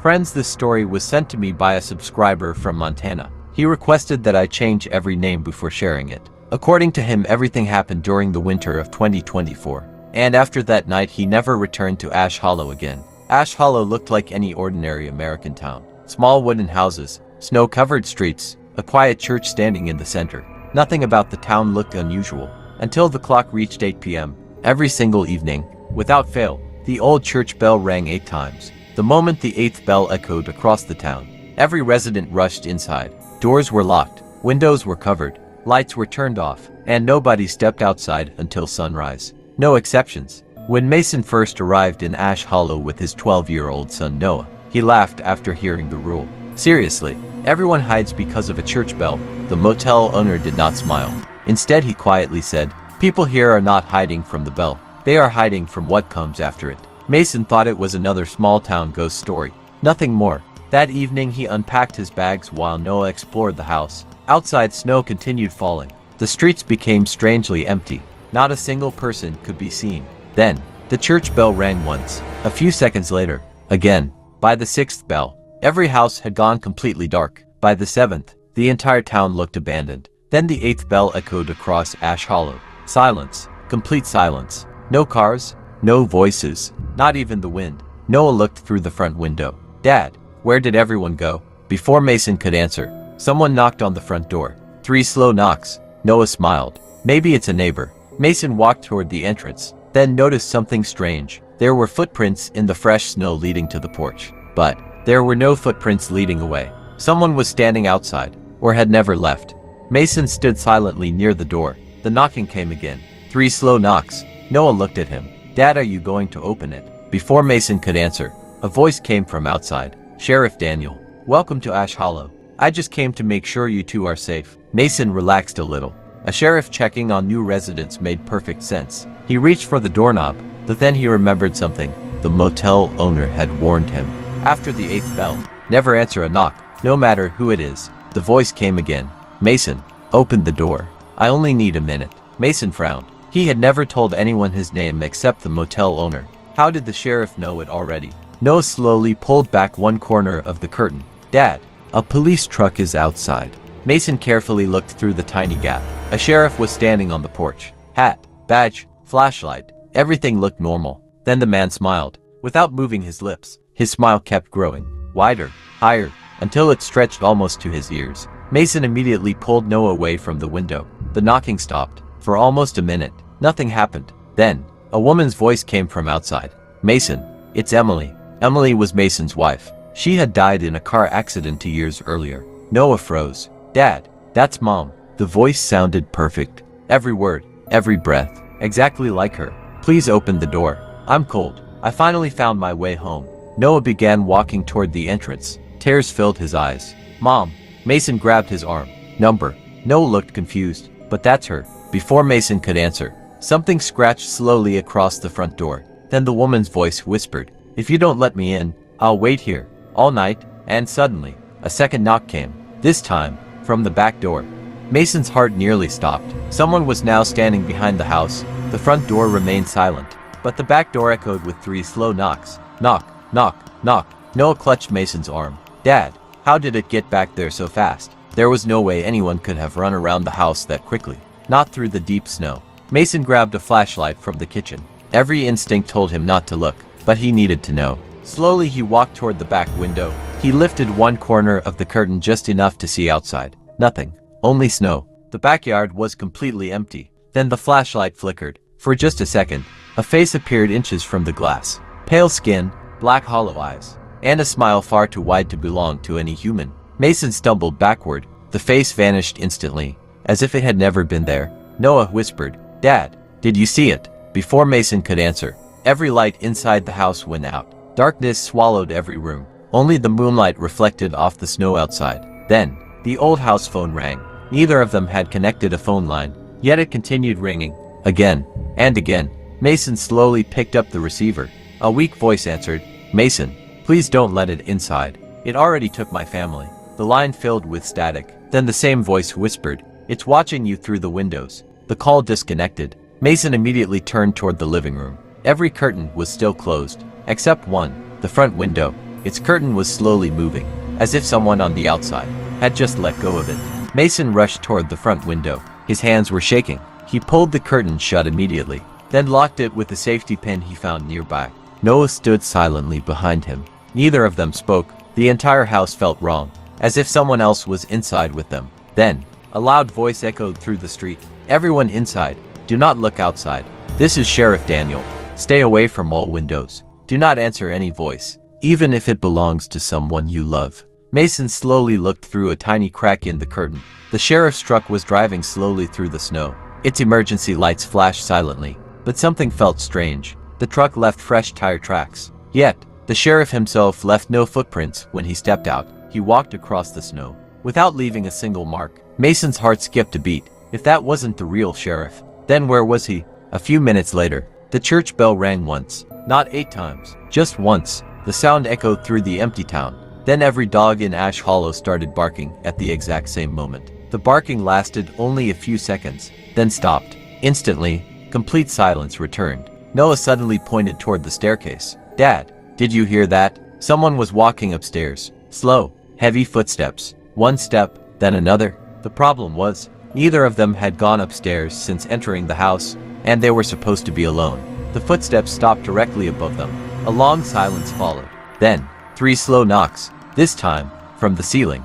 Friends, this story was sent to me by a subscriber from Montana. He requested that I change every name before sharing it. According to him, everything happened during the winter of 2024. And after that night, he never returned to Ash Hollow again. Ash Hollow looked like any ordinary American town. Small wooden houses, snow-covered streets, a quiet church standing in the center. Nothing about the town looked unusual, until the clock reached 8 p.m. Every single evening, without fail, the old church bell rang 8 times. The moment the 8th bell echoed across the town, every resident rushed inside. Doors were locked, windows were covered, lights were turned off, and nobody stepped outside until sunrise. No exceptions. When Mason first arrived in Ash Hollow with his 12-year-old son Noah, he laughed after hearing the rule. Seriously, everyone hides because of a church bell. The motel owner did not smile. Instead, he quietly said, "People here are not hiding from the bell. They are hiding from what comes after it." Mason thought it was another small-town ghost story. Nothing more. That evening, he unpacked his bags while Noah explored the house. Outside, snow continued falling. The streets became strangely empty. Not a single person could be seen. Then, the church bell rang once. A few seconds later, again. By the 6th bell, every house had gone completely dark. By the 7th, the entire town looked abandoned. Then the 8th bell echoed across Ash Hollow. Silence. Complete silence. No cars. No voices. Not even the wind. Noah looked through the front window. "Dad, where did everyone go?" Before Mason could answer, someone knocked on the front door. 3 slow knocks. Noah smiled. Maybe it's a neighbor. Mason walked toward the entrance, then noticed something strange. There were footprints in the fresh snow leading to the porch. But there were no footprints leading away. Someone was standing outside, or had never left. Mason stood silently near the door. The knocking came again. 3 slow knocks. Noah looked at him. "Dad, are you going to open it?" Before Mason could answer, a voice came from outside. "Sheriff Daniel, welcome to Ash Hollow. I just came to make sure you two are safe." Mason relaxed a little. A sheriff checking on new residents made perfect sense. He reached for the doorknob, but then he remembered something. The motel owner had warned him. After the 8th bell, never answer a knock, no matter who it is. The voice came again. "Mason, open the door. I only need a minute." Mason frowned. He had never told anyone his name except the motel owner. How did the sheriff know it already? Noah slowly pulled back one corner of the curtain. "Dad, a police truck is outside." Mason carefully looked through the tiny gap. A sheriff was standing on the porch. Hat, badge, flashlight. Everything looked normal. Then the man smiled. Without moving his lips, his smile kept growing. Wider, higher, until it stretched almost to his ears. Mason immediately pulled Noah away from the window. The knocking stopped. For almost a minute, nothing happened. Then, a woman's voice came from outside. "Mason, it's Emily." Emily was Mason's wife. She had died in a car accident 2 years earlier. Noah froze. "Dad, that's Mom." The voice sounded perfect. Every word, every breath, exactly like her. "Please open the door. I'm cold. I finally found my way home." Noah began walking toward the entrance. Tears filled his eyes. "Mom." Mason grabbed his arm. "Number." Noah looked confused. "But that's her." Before Mason could answer, something scratched slowly across the front door. Then the woman's voice whispered, "If you don't let me in, I'll wait here all night." And suddenly, a second knock came. This time, from the back door. Mason's heart nearly stopped. Someone was now standing behind the house. The front door remained silent, but the back door echoed with 3 slow knocks. Knock, knock, knock. Noah clutched Mason's arm. "Dad, how did it get back there so fast?" There was no way anyone could have run around the house that quickly. Not through the deep snow. Mason grabbed a flashlight from the kitchen. Every instinct told him not to look, but he needed to know. Slowly he walked toward the back window. He lifted one corner of the curtain just enough to see outside. Nothing. Only snow. The backyard was completely empty. Then the flashlight flickered. For just a second, a face appeared inches from the glass. Pale skin, black hollow eyes, and a smile far too wide to belong to any human. Mason stumbled backward. The face vanished instantly, as if it had never been there. Noah whispered, "Dad, did you see it?" Before Mason could answer, every light inside the house went out. Darkness swallowed every room. Only the moonlight reflected off the snow outside. Then, the old house phone rang. Neither of them had connected a phone line, yet it continued ringing. Again, and again. Mason slowly picked up the receiver. A weak voice answered, "Mason, please don't let it inside. It already took my family." The line filled with static. Then the same voice whispered, "It's watching you through the windows." The call disconnected. Mason immediately turned toward the living room. Every curtain was still closed, except one, the front window. Its curtain was slowly moving, as if someone on the outside had just let go of it. Mason rushed toward the front window. His hands were shaking. He pulled the curtain shut immediately, then locked it with a safety pin he found nearby. Noah stood silently behind him. Neither of them spoke. The entire house felt wrong, as if someone else was inside with them. Then, a loud voice echoed through the street. "Everyone inside, do not look outside. This is Sheriff Daniel. Stay away from all windows. Do not answer any voice, even if it belongs to someone you love." Mason slowly looked through a tiny crack in the curtain. The sheriff's truck was driving slowly through the snow. Its emergency lights flashed silently, but something felt strange. The truck left fresh tire tracks. Yet, the sheriff himself left no footprints when he stepped out. He walked across the snow, without leaving a single mark. Mason's heart skipped a beat. If that wasn't the real sheriff, then where was he? A few minutes later, the church bell rang once, not 8 times, just once. The sound echoed through the empty town. Then every dog in Ash Hollow started barking at the exact same moment. The barking lasted only a few seconds, then stopped. Instantly, complete silence returned. Noah suddenly pointed toward the staircase. "Dad, did you hear that? Someone was walking upstairs. Slow, heavy footsteps. One step, then another." The problem was, neither of them had gone upstairs since entering the house, and they were supposed to be alone. The footsteps stopped directly above them. A long silence followed. Then, 3 slow knocks, this time, from the ceiling.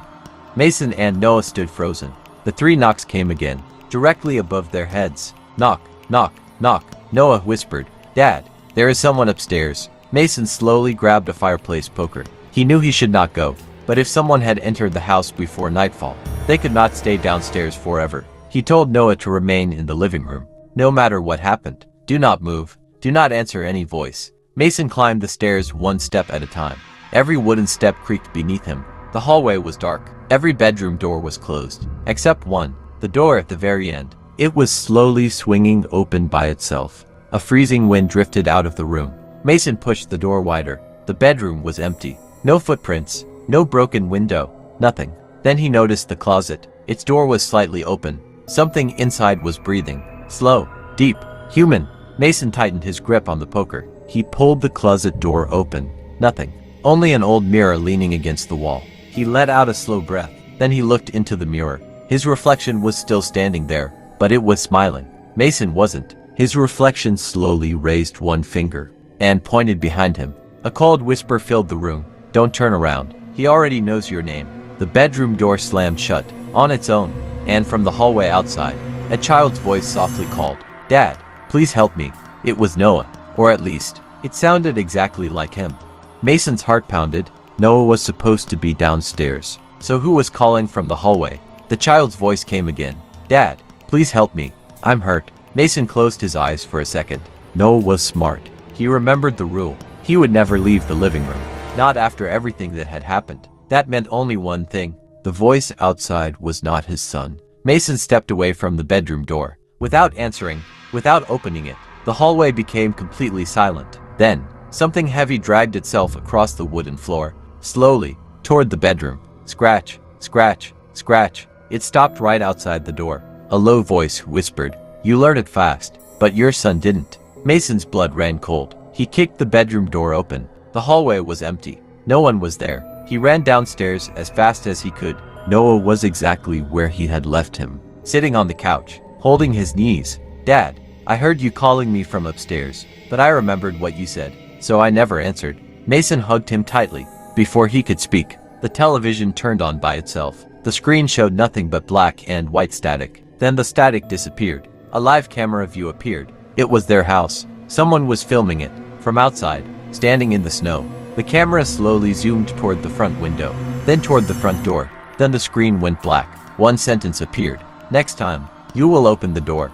Mason and Noah stood frozen. The 3 knocks came again, directly above their heads. "Knock, knock, knock." Noah whispered, "Dad, there is someone upstairs." Mason slowly grabbed a fireplace poker. He knew he should not go, but if someone had entered the house before nightfall, they could not stay downstairs forever. He told Noah to remain in the living room. No matter what happened, do not move. Do not answer any voice. Mason climbed the stairs one step at a time. Every wooden step creaked beneath him. The hallway was dark. Every bedroom door was closed, except one, the door at the very end. It was slowly swinging open by itself. A freezing wind drifted out of the room. Mason pushed the door wider. The bedroom was empty. No footprints, no broken window, nothing. Then he noticed the closet. Its door was slightly open. Something inside was breathing. Slow, deep, human. Mason tightened his grip on the poker. He pulled the closet door open. Nothing. Only an old mirror leaning against the wall. He let out a slow breath. Then he looked into the mirror. His reflection was still standing there, but it was smiling. Mason wasn't. His reflection slowly raised one finger and pointed behind him. A cold whisper filled the room. "Don't turn around. He already knows your name." The bedroom door slammed shut, on its own, and from the hallway outside, a child's voice softly called, "Dad, please help me." It was Noah, or at least, it sounded exactly like him. Mason's heart pounded. Noah was supposed to be downstairs. So who was calling from the hallway? The child's voice came again. "Dad, please help me. I'm hurt." Mason closed his eyes for a second. Noah was smart. He remembered the rule. He would never leave the living room. Not after everything that had happened. That meant only one thing. The voice outside was not his son. Mason stepped away from the bedroom door. Without answering, without opening it, the hallway became completely silent. Then, something heavy dragged itself across the wooden floor, slowly, toward the bedroom. Scratch, scratch, scratch. It stopped right outside the door. A low voice whispered, "You learned it fast, but your son didn't." Mason's blood ran cold. He kicked the bedroom door open. The hallway was empty. No one was there. He ran downstairs as fast as he could. Noah was exactly where he had left him, sitting on the couch, holding his knees. "Dad, I heard you calling me from upstairs, but I remembered what you said, so I never answered." Mason hugged him tightly. Before he could speak, the television turned on by itself. The screen showed nothing but black and white static. Then the static disappeared. A live camera view appeared. It was their house. Someone was filming it, from outside, standing in the snow. The camera slowly zoomed toward the front window, then toward the front door. Then the screen went black. One sentence appeared. "Next time, you will open the door."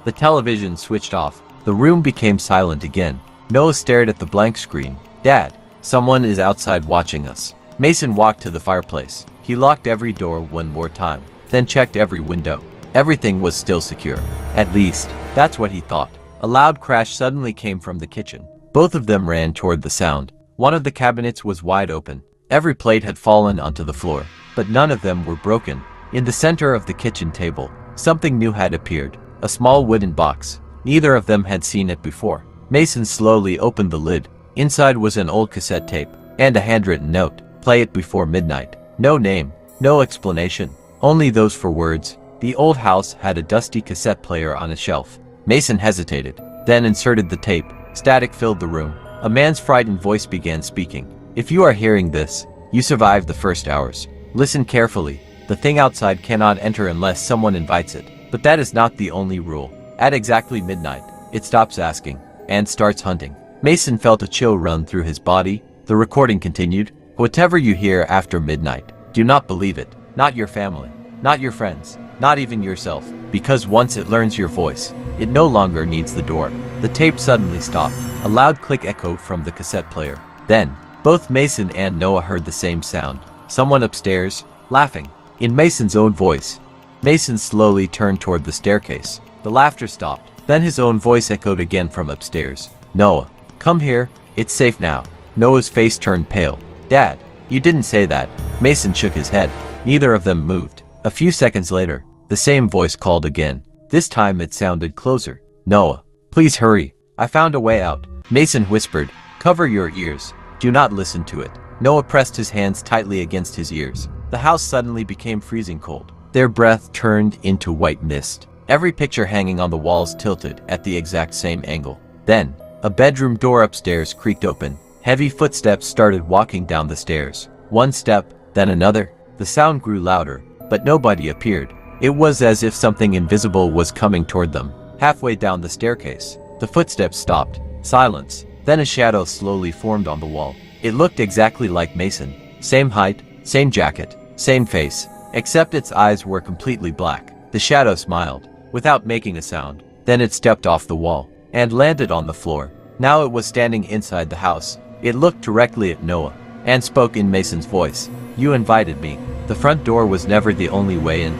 The television switched off. The room became silent again. Noah stared at the blank screen. "Dad, someone is outside watching us." Mason walked to the fireplace. He locked every door one more time, then checked every window. Everything was still secure. At least, that's what he thought. A loud crash suddenly came from the kitchen. Both of them ran toward the sound. One of the cabinets was wide open. Every plate had fallen onto the floor, but none of them were broken. In the center of the kitchen table, something new had appeared. A small wooden box. Neither of them had seen it before. Mason slowly opened the lid. Inside was an old cassette tape. and a handwritten note. Play it before midnight. No name, no explanation, only those 4 words. The old house had a dusty cassette player on a shelf. Mason hesitated, then inserted the tape. Static filled the room. A man's frightened voice began speaking. If you are hearing this, you survived the first hours. Listen carefully. The thing outside cannot enter unless someone invites it. But that is not the only rule. At exactly midnight, it stops asking and starts hunting. Mason felt a chill run through his body. The recording continued. Whatever you hear after midnight, do not believe it. Not your family, not your friends, not even yourself. Because once it learns your voice, it no longer needs the door. The tape suddenly stopped. A loud click echoed from the cassette player. Then, both Mason and Noah heard the same sound. Someone upstairs, laughing. In Mason's own voice. Mason slowly turned toward the staircase. The laughter stopped. Then his own voice echoed again from upstairs. Noah, come here. It's safe now. Noah's face turned pale. Dad, you didn't say that. Mason shook his head. Neither of them moved. A few seconds later, the same voice called again. This time it sounded closer. Noah, please hurry. I found a way out. Mason whispered. Cover your ears. Do not listen to it. Noah pressed his hands tightly against his ears. The house suddenly became freezing cold. Their breath turned into white mist. Every picture hanging on the walls tilted at the exact same angle. Then, a bedroom door upstairs creaked open. Heavy footsteps started walking down the stairs. One step, then another. The sound grew louder, but nobody appeared. It was as if something invisible was coming toward them. Halfway down the staircase, the footsteps stopped. Silence. Then a shadow slowly formed on the wall. It looked exactly like Mason. Same height, same jacket, same face, except its eyes were completely black. The shadow smiled, without making a sound. Then it stepped off the wall, and landed on the floor. Now it was standing inside the house. It looked directly at Noah, and spoke in Mason's voice. You invited me. The front door was never the only way in.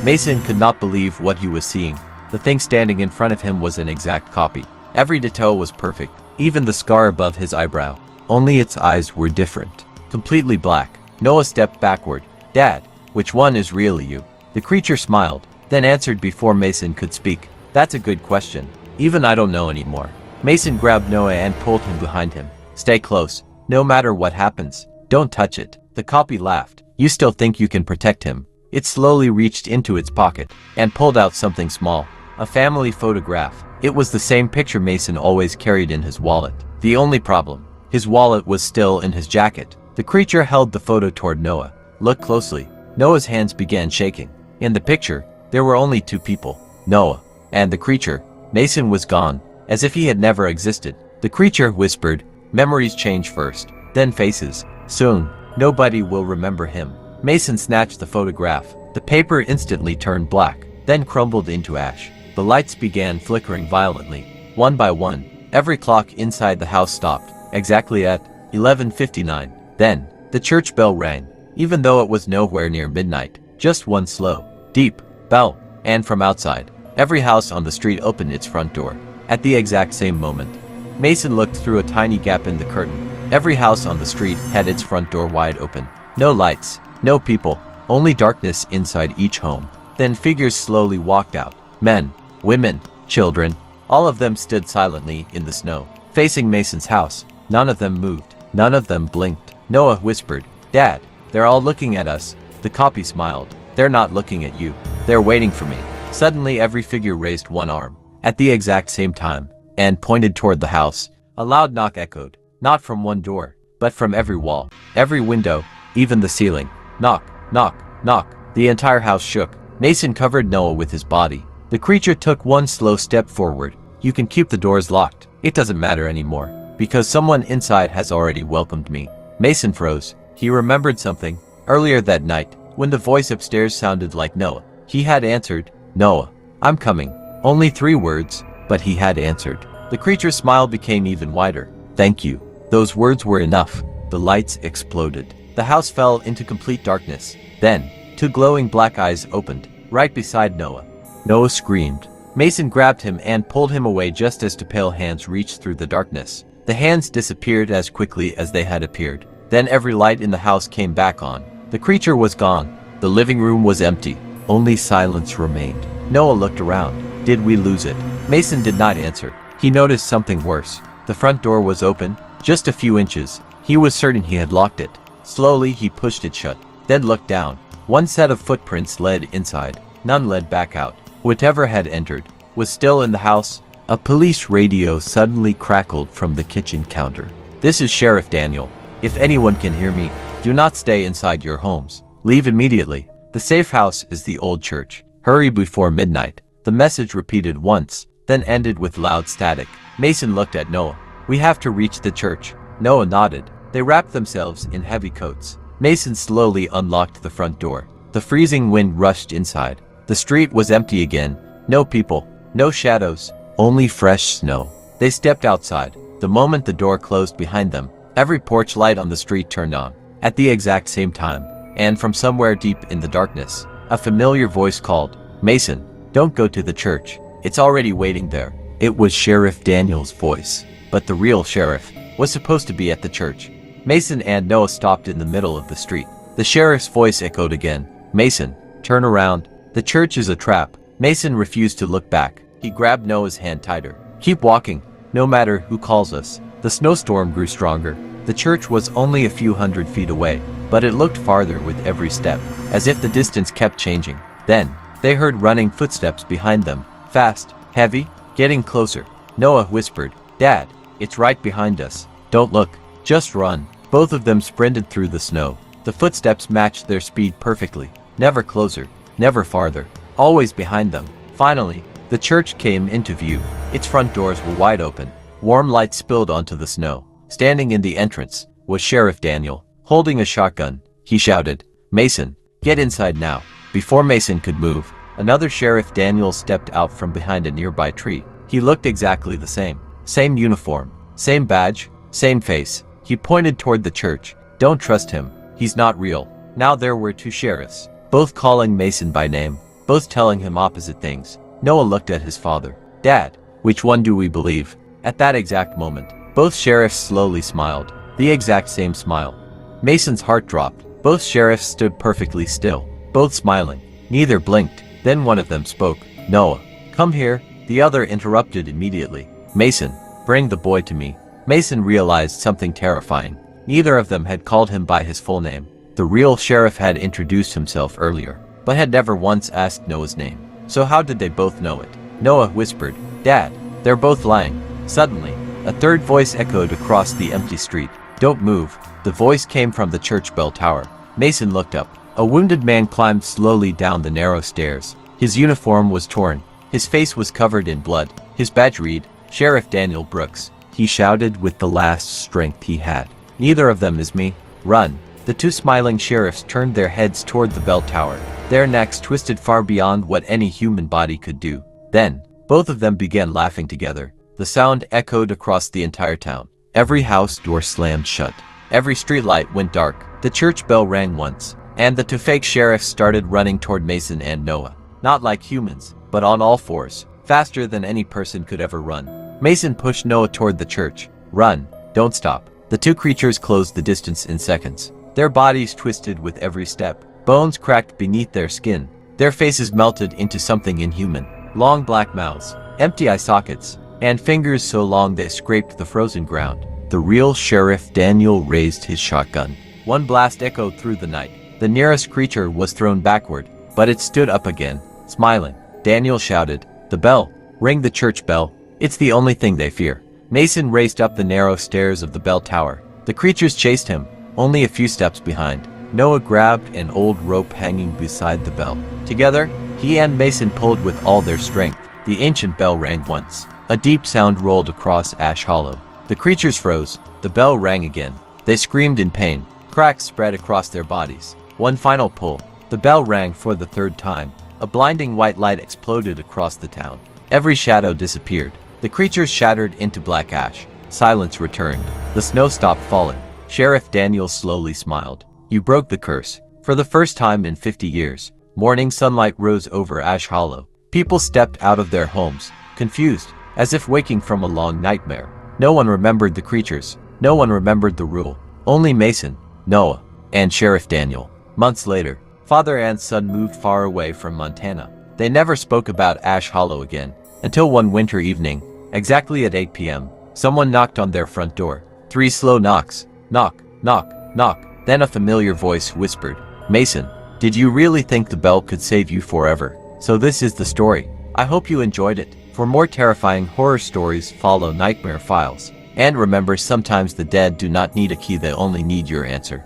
Mason could not believe what he was seeing. The thing standing in front of him was an exact copy. Every detail was perfect, even the scar above his eyebrow. Only its eyes were different. Completely black. Noah stepped backward. Dad, which one is really you? The creature smiled, then answered before Mason could speak. That's a good question. Even I don't know anymore. Mason grabbed Noah and pulled him behind him. Stay close. No matter what happens, don't touch it. The copy laughed. You still think you can protect him? It slowly reached into its pocket and pulled out something small. A family photograph. It was the same picture Mason always carried in his wallet. The only problem, his wallet was still in his jacket. The creature held the photo toward Noah. Look closely. Noah's hands began shaking. In the picture, there were only 2 people, Noah and the creature. Mason was gone, as if he had never existed. The creature whispered, memories change first, then faces. Soon, nobody will remember him. Mason snatched the photograph. The paper instantly turned black, then crumbled into ash. The lights began flickering violently. One by one, every clock inside the house stopped, exactly at 11:59. Then, the church bell rang, even though it was nowhere near midnight. Just one slow, deep bell. And from outside, every house on the street opened its front door. At the exact same moment, Mason looked through a tiny gap in the curtain. Every house on the street had its front door wide open. No lights, no people, only darkness inside each home. Then figures slowly walked out. Men, women, children, all of them stood silently in the snow, facing Mason's house. None of them moved. None of them blinked. Noah whispered, Dad, they're all looking at us. The copy smiled. They're not looking at you. They're waiting for me. Suddenly every figure raised one arm, at the exact same time, and pointed toward the house. A loud knock echoed, not from one door, but from every wall, every window, even the ceiling. Knock, knock, knock. The entire house shook. Mason covered Noah with his body. The creature took one slow step forward. You can keep the doors locked. It doesn't matter anymore, because someone inside has already welcomed me. Mason froze. He remembered something. Earlier that night, when the voice upstairs sounded like Noah, he had answered, Noah, I'm coming. Only 3 words, but he had answered. The creature's smile became even wider. Thank you. Those words were enough. The lights exploded. The house fell into complete darkness. Then, 2 glowing black eyes opened, right beside Noah. Noah screamed. Mason grabbed him and pulled him away just as 2 pale hands reached through the darkness. The hands disappeared as quickly as they had appeared. Then every light in the house came back on. The creature was gone. The living room was empty. Only silence remained. Noah looked around. Did we lose it? Mason did not answer. He noticed something worse. The front door was open, just a few inches. He was certain he had locked it. Slowly, he pushed it shut, then looked down. One set of footprints led inside. None led back out. Whatever had entered was still in the house. A police radio suddenly crackled from the kitchen counter. "This is Sheriff Daniel. If anyone can hear me, do not stay inside your homes. Leave immediately. The safe house is the old church. Hurry before midnight." The message repeated once, then ended with loud static. Mason looked at Noah. "We have to reach the church." Noah nodded. They wrapped themselves in heavy coats. Mason slowly unlocked the front door. The freezing wind rushed inside. The street was empty again. No people, no shadows, only fresh snow. They stepped outside. The moment the door closed behind them, every porch light on the street turned on. At the exact same time, and from somewhere deep in the darkness, a familiar voice called, "Mason, don't go to the church. It's already waiting there." It was Sheriff Daniel's voice, but the real sheriff was supposed to be at the church. Mason and Noah stopped in the middle of the street. The sheriff's voice echoed again. "Mason, turn around. The church is a trap." Mason refused to look back. He grabbed Noah's hand tighter. "Keep walking, no matter who calls us." The snowstorm grew stronger. The church was only a few hundred feet away, but it looked farther with every step, as if the distance kept changing. Then, they heard running footsteps behind them. Fast, heavy, getting closer. Noah whispered, "Dad, it's right behind us. Don't look. Just run." Both of them sprinted through the snow. The footsteps matched their speed perfectly. Never closer, never farther, always behind them. Finally, the church came into view. Its front doors were wide open. Warm light spilled onto the snow. Standing in the entrance was Sheriff Daniel, holding a shotgun. He shouted, "Mason, get inside now." Before Mason could move, another Sheriff Daniel stepped out from behind a nearby tree. He looked exactly the same. Same uniform, same badge, same face. He pointed toward the church. "Don't trust him. He's not real." Now there were two sheriffs, both calling Mason by name, both telling him opposite things. Noah looked at his father. "Dad, which one do we believe?" At that exact moment, both sheriffs slowly smiled. The exact same smile. Mason's heart dropped. Both sheriffs stood perfectly still, both smiling. Neither blinked. Then one of them spoke. "Noah, come here." The other interrupted immediately. "Mason, bring the boy to me." Mason realized something terrifying. Neither of them had called him by his full name. The real sheriff had introduced himself earlier, but had never once asked Noah's name. So how did they both know it? Noah whispered, "Dad, they're both lying." Suddenly, a third voice echoed across the empty street. "Don't move." The voice came from the church bell tower. Mason looked up. A wounded man climbed slowly down the narrow stairs. His uniform was torn. His face was covered in blood. His badge read, "Sheriff Daniel Brooks." He shouted with the last strength he had. "Neither of them is me. Run." The two smiling sheriffs turned their heads toward the bell tower. Their necks twisted far beyond what any human body could do. Then, both of them began laughing together. The sound echoed across the entire town. Every house door slammed shut. Every streetlight went dark. The church bell rang once, and the two fake sheriffs started running toward Mason and Noah. Not like humans, but on all fours, faster than any person could ever run. Mason pushed Noah toward the church. "Run, don't stop." The two creatures closed the distance in seconds. Their bodies twisted with every step. Bones cracked beneath their skin. Their faces melted into something inhuman. Long black mouths, empty eye sockets, and fingers so long they scraped the frozen ground. The real Sheriff Daniel raised his shotgun. One blast echoed through the night. The nearest creature was thrown backward, but it stood up again, smiling. Daniel shouted, "The bell! Ring the church bell! It's the only thing they fear." Mason raced up the narrow stairs of the bell tower. The creatures chased him, only a few steps behind. Noah grabbed an old rope hanging beside the bell. Together, he and Mason pulled with all their strength. The ancient bell rang once. A deep sound rolled across Ash Hollow. The creatures froze. The bell rang again. They screamed in pain. Cracks spread across their bodies. One final pull. The bell rang for the third time. A blinding white light exploded across the town. Every shadow disappeared. The creatures shattered into black ash. Silence returned. The snow stopped falling. Sheriff Daniel slowly smiled. "You broke the curse." For the first time in 50 years, morning sunlight rose over Ash Hollow. People stepped out of their homes, confused, as if waking from a long nightmare. No one remembered the creatures. No one remembered the rule. Only Mason, Noah, and Sheriff Daniel. Months later, father and son moved far away from Montana. They never spoke about Ash Hollow again, until one winter evening, exactly at 8 p.m., someone knocked on their front door. 3 slow knocks. Knock, knock, knock. Then a familiar voice whispered, Mason, did you really think the bell could save you forever? So this is the story. I hope you enjoyed it. For more terrifying horror stories, follow Nightmare Files. And remember, sometimes the dead do not need a key, they only need your answer.